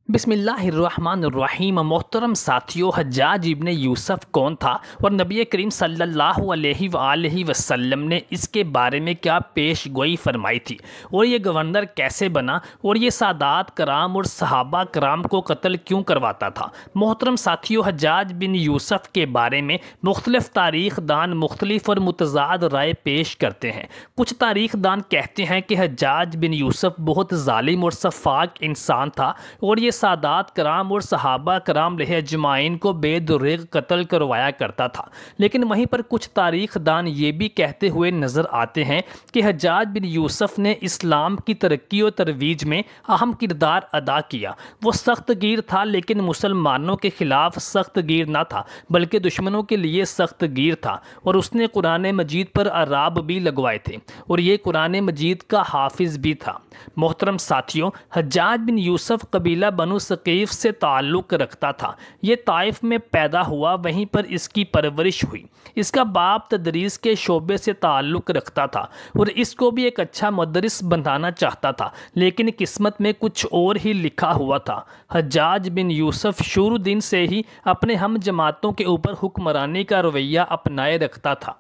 بسم اللہ الرحمن الرحیم۔ محترم ساتھیو، حجاج ابن یوسف کون تھا اور نبی کریم صلی اللہ علیہ وآلہ وسلم نے اس کے بارے میں کیا پیش گوئی فرمائی تھی، اور یہ گورنر کیسے بنا، اور یہ سادات کرام اور صحابہ کرام کو قتل کیوں کرواتا تھا؟ محترم ساتھیو، حجاج بن یوسف کے بارے میں مختلف تاریخ دان مختلف اور متضاد رائے پیش کرتے ہیں۔ کچھ تاریخ دان کہتے ہیں کہ حجاج بن یوسف بہت ظالم اور سفاک انسان تھا اور یہ سادات کرام اور صحابہ کرام علیہ اجمعین کو بے دریغ قتل کروایا کرتا تھا، لیکن وہیں پر کچھ تاریخ دان یہ بھی کہتے ہوئے نظر آتے ہیں کہ حجاج بن یوسف نے اسلام کی ترقی و ترویج میں اہم کردار ادا کیا۔ وہ سخت گیر تھا، لیکن مسلمانوں کے خلاف سخت گیر نہ تھا بلکہ دشمنوں کے لیے سخت گیر تھا، اور اس نے قرآن مجید پر اعراب بھی لگوائے تھے اور یہ قرآن مجید کا حافظ بھی تھا۔ محترم ساتھیوں، حجاج بن یوسف قبیلہ بنو ثقیف سے تعلق رکھتا تھا۔ یہ طائف میں پیدا ہوا، وہیں پر اس کی پرورش ہوئی۔ اس کا باپ تدریس کے شعبے سے تعلق رکھتا تھا اور اس کو بھی ایک اچھا مدرس بنانا چاہتا تھا، لیکن قسمت میں کچھ اور ہی لکھا ہوا تھا۔ حجاج بن یوسف شروع دن سے ہی اپنے ہم جماعتوں کے اوپر حکمرانی کا رویہ اپنائے رکھتا تھا۔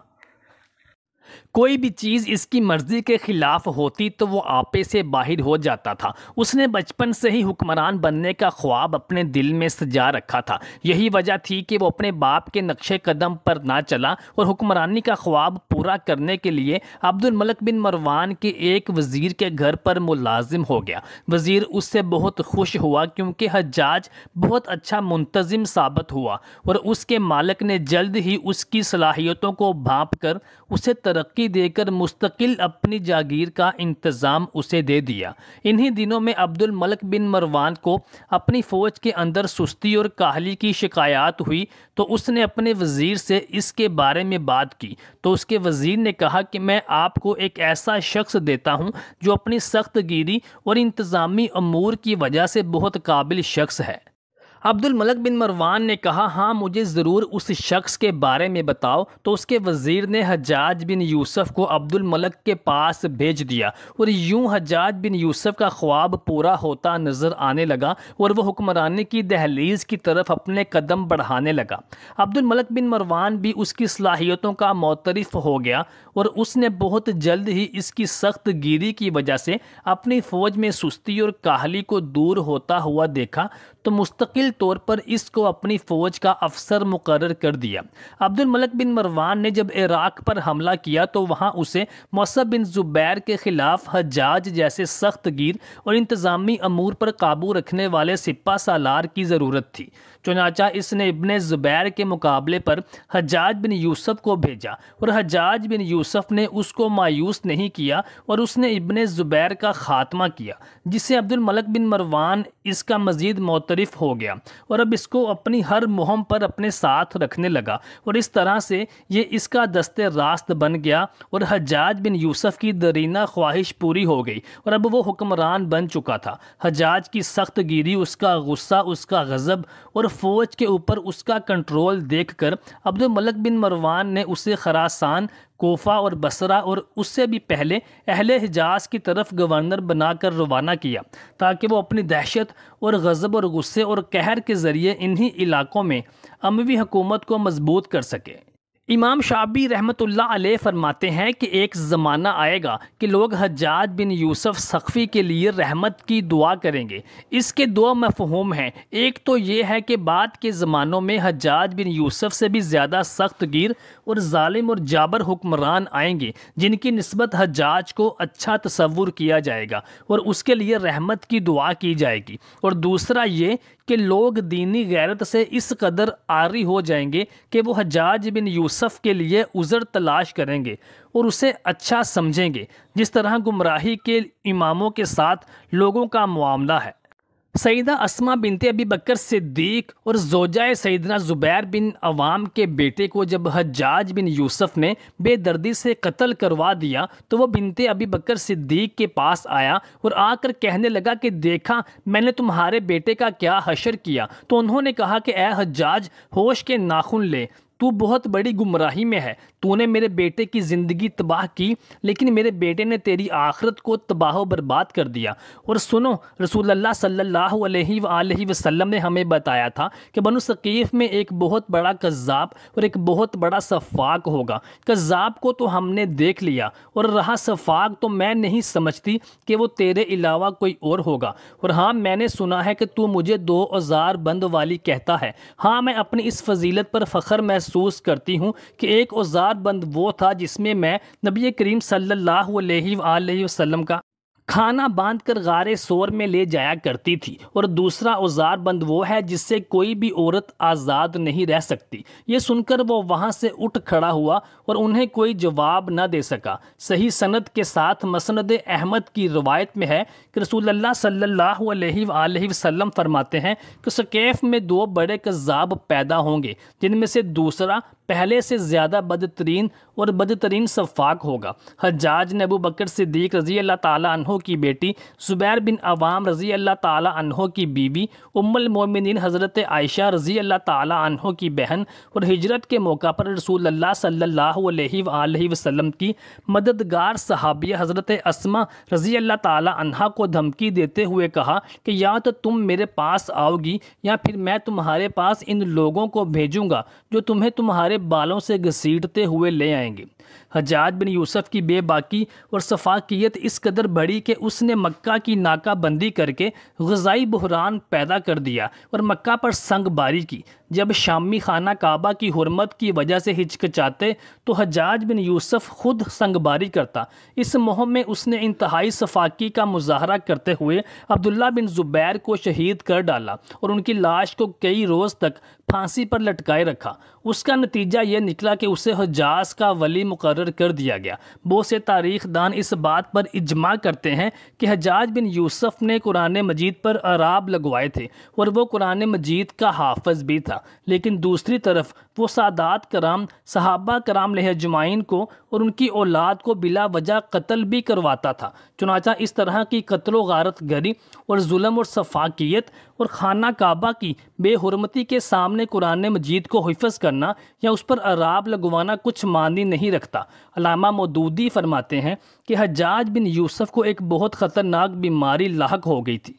کوئی بھی چیز اس کی مرضی کے خلاف ہوتی تو وہ آپے سے باہر ہو جاتا تھا۔ اس نے بچپن سے ہی حکمران بننے کا خواب اپنے دل میں سجا رکھا تھا۔ یہی وجہ تھی کہ وہ اپنے باپ کے نقش قدم پر نہ چلا اور حکمرانی کا خواب پورا کرنے کے لیے عبد الملک بن مروان کے ایک وزیر کے گھر پر ملازم ہو گیا۔ وزیر اس سے بہت خوش ہوا کیونکہ حجاج بہت اچھا منتظم ثابت ہوا اور اس کے مالک نے جلد ہی اس کی صلاحیتوں کو بھانپ کر اسے ترقی دے کر مستقل اپنی جاگیر کا انتظام اسے دے دیا۔ انہی دنوں میں عبد الملک بن مروان کو اپنی فوج کے اندر سستی اور کاہلی کی شکایات ہوئی تو اس نے اپنے وزیر سے اس کے بارے میں بات کی تو اس کے وزیر نے کہا کہ میں آپ کو ایک ایسا شخص دیتا ہوں جو اپنی سخت گیری اور انتظامی امور کی وجہ سے بہت قابل شخص ہے۔ عبد الملک بن مروان نے کہا، ہاں مجھے ضرور اس شخص کے بارے میں بتاؤ۔ تو اس کے وزیر نے حجاج بن یوسف کو عبد الملک کے پاس بھیج دیا اور یوں حجاج بن یوسف کا خواب پورا ہوتا نظر آنے لگا اور وہ حکمرانی کی دہلیز کی طرف اپنے قدم بڑھانے لگا۔ عبد الملک بن مروان بھی اس کی صلاحیتوں کا معترف ہو گیا اور اس نے بہت جلد ہی اس کی سخت گیری کی وجہ سے اپنی فوج میں سستی اور کاہلی کو دور ہوتا ہوا دیکھا تو مستقل طور پر اس کو اپنی فوج کا افسر مقرر کر دیا۔ عبد الملک بن مروان نے جب عراق پر حملہ کیا تو وہاں اسے مصعب بن زبیر کے خلاف حجاج جیسے سخت گیر اور انتظامی امور پر قابو رکھنے والے سپہ سالار کی ضرورت تھی۔ چنانچہ اس نے ابن زبیر کے مقابلے پر حجاج بن یوسف کو بھیجا اور حجاج بن یوسف نے اس کو مایوس نہیں کیا اور اس نے ابن زبیر کا خاتمہ کیا، جس سے عبد الملک بن مروان اس کا مزید معترف ہو گیا اور اب اس کو اپنی ہر مہم پر اپنے ساتھ رکھنے لگا اور اس طرح سے یہ اس کا دست راست بن گیا اور حجاج بن یوسف کی درینہ خواہش پوری ہو گئی اور اب وہ حکمران بن چکا تھا۔ حجاج کی سخت گیری، اس کا غصہ، اس کا غضب اور فوج کے اوپر اس کا کنٹرول دیکھ کر عبد الملک بن مروان نے اسے خراسان، کوفہ اور بصرہ اور اس سے بھی پہلے اہل حجاز کی طرف گورنر بنا کر روانہ کیا تاکہ وہ اپنی دہشت اور غضب اور غصے اور قہر کے ذریعے انہی علاقوں میں اموی حکومت کو مضبوط کر سکے۔ امام شعبی رحمۃ اللہ علیہ فرماتے ہیں کہ ایک زمانہ آئے گا کہ لوگ حجاج بن یوسف ثقفی کے لیے رحمت کی دعا کریں گے۔ اس کے دو مفہوم ہیں، ایک تو یہ ہے کہ بعد کے زمانوں میں حجاج بن یوسف سے بھی زیادہ سخت گیر اور ظالم اور جابر حکمران آئیں گے جن کی نسبت حجاج کو اچھا تصور کیا جائے گا اور اس کے لیے رحمت کی دعا کی جائے گی، اور دوسرا یہ کہ لوگ دینی غیرت سے اس قدر عاری ہو جائیں گے کہ وہ حجاج بن یوسف کے لیے عذر تلاش کریں گے اور اسے اچھا سمجھیں گے، جس طرح گمراہی کے اماموں کے ساتھ لوگوں کا معاملہ ہے۔ سیدہ اسماء بنت ابی بکر صدیق اور زوجہ سیدنا زبیر بن عوام کے بیٹے کو جب حجاج بن یوسف نے بے دردی سے قتل کروا دیا تو وہ بنت ابی بکر صدیق کے پاس آیا اور آ کر کہنے لگا کہ دیکھا میں نے تمہارے بیٹے کا کیا حشر کیا۔ تو انہوں نے کہا کہ اے حجاج، ہوش کے ناخن لے، تو بہت بڑی گمراہی میں ہے، تو نے میرے بیٹے کی زندگی تباہ کی لیکن میرے بیٹے نے تیری آخرت کو تباہ و برباد کر دیا۔ اور سنو، رسول اللہ صلی اللہ علیہ وآلہ وسلم نے ہمیں بتایا تھا کہ بنو ثقیف میں ایک بہت بڑا کذاب اور ایک بہت بڑا سفاک ہوگا۔ کذاب کو تو ہم نے دیکھ لیا، اور رہا سفاک تو میں نہیں سمجھتی کہ وہ تیرے علاوہ کوئی اور ہوگا۔ اور ہاں، میں نے سنا ہے کہ تو مجھے 2 اوزار بند والی کہتا ہے۔ ہاں، میں اپنی اس فضیلت پر فخر محسوس کرتی ہوں کہ ایک اوزار بند وہ تھا جس میں میں نبی کریم صلی اللہ علیہ وآلہ وسلم کا کھانا باندھ کر غار ثور میں لے جایا کرتی تھی، اور دوسرا اوزار بند وہ ہے جس سے کوئی بھی عورت آزاد نہیں رہ سکتی۔ یہ سن کر وہ وہاں سے اٹھ کھڑا ہوا اور انہیں کوئی جواب نہ دے سکا۔ صحیح سند کے ساتھ مسند احمد کی روایت میں ہے کہ رسول اللہ صلی اللہ علیہ وآلہ وسلم فرماتے ہیں کہ ثقیف میں 2 بڑے کذاب پیدا ہوں گے، جن میں سے دوسرا پہلے سے زیادہ بدترین اور بدترین سفاک ہوگا۔ حجاج نے ابو بکر صدیق رضی اللہ تعالیٰ عنہ کی بیٹی، زبیر بن عوام رضی اللہ تعالیٰ عنہ کی بیوی، ام المومنین حضرت عائشہ رضی اللہ تعالیٰ عنہ کی بہن، اور ہجرت کے موقع پر رسول اللہ صلی اللہ علیہ وآلہ وسلم کی مددگار صحابیہ حضرت اسماء رضی اللہ تعالیٰ عنہ کو دھمکی دیتے ہوئے کہا کہ یا تو تم میرے پاس آؤ گی یا پھر میں تمہارے پاس ان لوگوں کو بھیجوں گا جو تمہیں تمہارے بالوں سے گھسیٹتے ہوئے لے آئیں گے۔ حجاج بن یوسف کی بے باکی اور سفاکیت اس قدر بڑھی کہ اس نے مکہ کی ناکہ بندی کر کے غذائی بحران پیدا کر دیا اور مکہ پر سنگ باری کی۔ جب شامی خانہ کعبہ کی حرمت کی وجہ سے ہچکچاتے تو حجاج بن یوسف خود سنگ باری کرتا۔ اس مہم میں اس نے انتہائی سفاکی کا مظاہرہ کرتے ہوئے عبداللہ بن زبیر کو شہید کر ڈالا اور ان کی لاش کو کئی روز تک پھانسی پر لٹکائے رکھا۔ اس کا نتیجہ یہ نکلا کہ اسے حجاز کا ولی مقرر کر دیا گیا۔ بہت سے تاریخ دان اس بات پر اجماع کرتے ہیں کہ حجاج بن یوسف نے قرآن مجید پر اعراب لگوائے تھے اور وہ قرآن مجید کا حافظ بھی تھا، لیکن دوسری طرف وہ سادات کرام، صحابہ کرام علیہ اجمعین کو اور ان کی اولاد کو بلا وجہ قتل بھی کرواتا تھا۔ چنانچہ اس طرح کی قتل و غارت گری اور ظلم اور سفاکیت اور خانہ کعبہ کی بے حرمتی کے سامنے قرآن مجید کو حفظ کرنا یا اس پر اعراب لگوانا کچھ معنی نہیں رکھتا۔ علامہ مودودی فرماتے ہیں کہ حجاج بن یوسف کو ایک بہت خطرناک بیماری لاحق ہو گئی تھی۔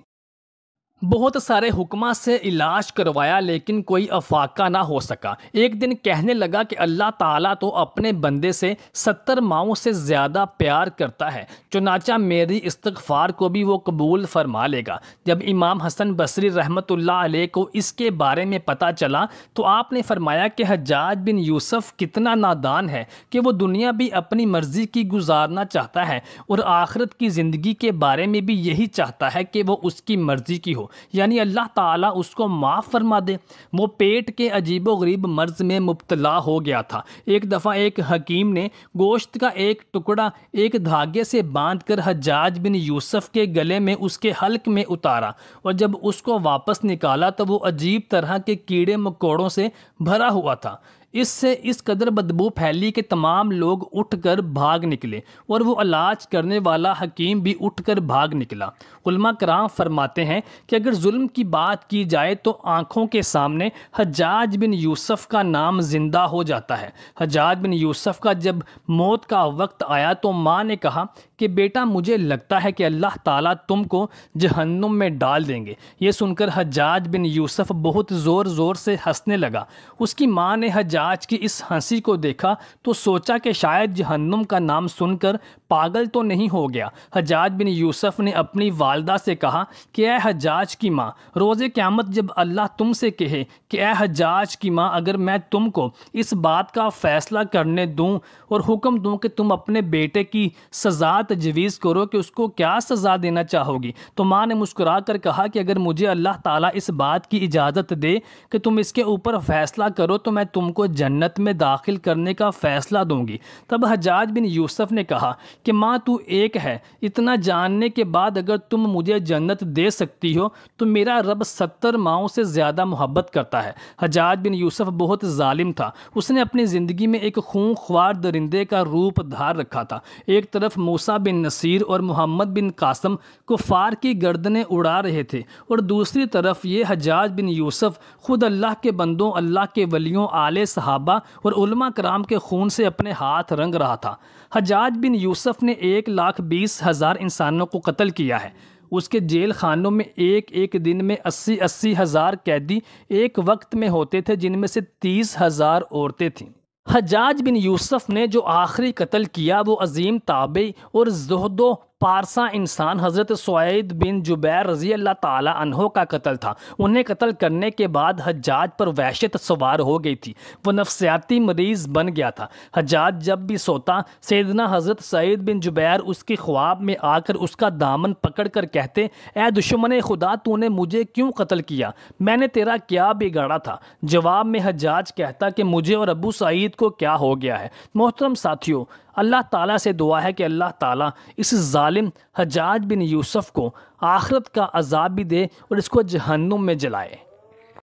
بہت سارے حکماں سے علاج کروایا لیکن کوئی افاقہ نہ ہو سکا۔ ایک دن کہنے لگا کہ اللہ تعالیٰ تو اپنے بندے سے 70 ماؤں سے زیادہ پیار کرتا ہے، چنانچہ میری استغفار کو بھی وہ قبول فرما لے گا۔ جب امام حسن بصری رحمۃ اللہ علیہ کو اس کے بارے میں پتہ چلا تو آپ نے فرمایا کہ حجاج بن یوسف کتنا نادان ہے کہ وہ دنیا بھی اپنی مرضی کی گزارنا چاہتا ہے اور آخرت کی زندگی کے بارے میں بھی یہی چاہتا ہے کہ وہ اس کی مرضی کی ہو، یعنی اللہ تعالیٰ اس کو معاف فرما دے۔ وہ پیٹ کے عجیب و غریب مرض میں مبتلا ہو گیا تھا۔ ایک دفعہ ایک حکیم نے گوشت کا ایک ٹکڑا ایک دھاگے سے باندھ کر حجاج بن یوسف کے گلے میں اس کے حلق میں اتارا، اور جب اس کو واپس نکالا تو وہ عجیب طرح کے کیڑے مکوڑوں سے بھرا ہوا تھا۔ اس سے اس قدر بدبو پھیلی کہ تمام لوگ اٹھ کر بھاگ نکلے اور وہ علاج کرنے والا حکیم بھی اٹھ کر بھاگ نکلا۔ علماء کرام فرماتے ہیں کہ اگر ظلم کی بات کی جائے تو آنکھوں کے سامنے حجاج بن یوسف کا نام زندہ ہو جاتا ہے۔ حجاج بن یوسف کا جب موت کا وقت آیا تو ماں نے کہا کہ بیٹا مجھے لگتا ہے کہ اللہ تعالیٰ تم کو جہنم میں ڈال دیں گے۔ یہ سن کر حجاج بن یوسف بہت زور زور سے ہنسنے لگا۔ اس کی ماں نے حجاج کی اس ہنسی کو دیکھا تو سوچا کہ شاید جہنم کا نام سن کر پاگل تو نہیں ہو گیا۔ حجاج بن یوسف نے اپنی والدہ سے کہا کہ اے حجاج کی ماں، روز قیامت جب اللہ تم سے کہے کہ اے حجاج کی ماں، اگر میں تم کو اس بات کا فیصلہ کرنے دوں اور حکم دوں کہ تم اپنے بیٹے کی سزا تجویز کرو کہ اس کو کیا سزا دینا چاہو گی، تو ماں نے مسکرا کر کہا کہ اگر مجھے اللہ تعالیٰ اس بات کی اجازت دے کہ تم اس کے اوپر فیصلہ کرو تو میں تم کو جنت میں داخل کرنے کا فیصلہ دوں گی۔ تب حجاج بن یوسف نے کہا کہ ماں تو ایک ہے، اتنا جاننے کے بعد اگر تم مجھے جنت دے سکتی ہو تو میرا رب 70 ماؤں سے زیادہ محبت کرتا ہے۔ حجاج بن یوسف بہت ظالم تھا۔ اس نے اپنی زندگی میں ایک خون خوار درندے کا روپ دھار رکھا تھا۔ ایک طرف موسیٰ بن نصیر اور محمد بن قاسم کفار کی گردنیں اڑا رہے تھے اور دوسری طرف یہ حجاج بن یوسف خود اللہ کے بندوں، اللہ کے ولیوں، آل صحابہ اور علماء کرام کے خون سے اپنے ہاتھ رنگ رہا تھا۔ حجاج بن یوسف نے 1,20,000 انسانوں کو قتل کیا ہے۔ اس کے جیل خانوں میں ایک دن میں 80 ہزار قیدی ایک وقت میں ہوتے تھے، جن میں سے 30,000 عورتیں تھیں۔ حجاج بن یوسف نے جو آخری قتل کیا وہ عظیم تابعی اور زہد و پارساں انسان حضرت سعید بن جبیر رضی اللہ تعالی عنہ کا قتل تھا۔ انہیں قتل کرنے کے بعد حجاج پر وحشت سوار ہو گئی تھی، وہ نفسیاتی مریض بن گیا تھا۔ حجاج جب بھی سوتا، سیدنا حضرت سعید بن جبیر اس کے خواب میں آ کر اس کا دامن پکڑ کر کہتے، اے دشمن خدا، تو نے مجھے کیوں قتل کیا؟ میں نے تیرا کیا بگاڑا تھا؟ جواب میں حجاج کہتا کہ مجھے اور ابو سعید کو کیا ہو گیا ہے؟ محترم ساتھیوں، اللہ تعالیٰ سے دعا ہے کہ اللہ تعالیٰ اس ظالم حجاج بن یوسف کو آخرت کا عذاب بھی دے اور اس کو جہنم میں جلائے۔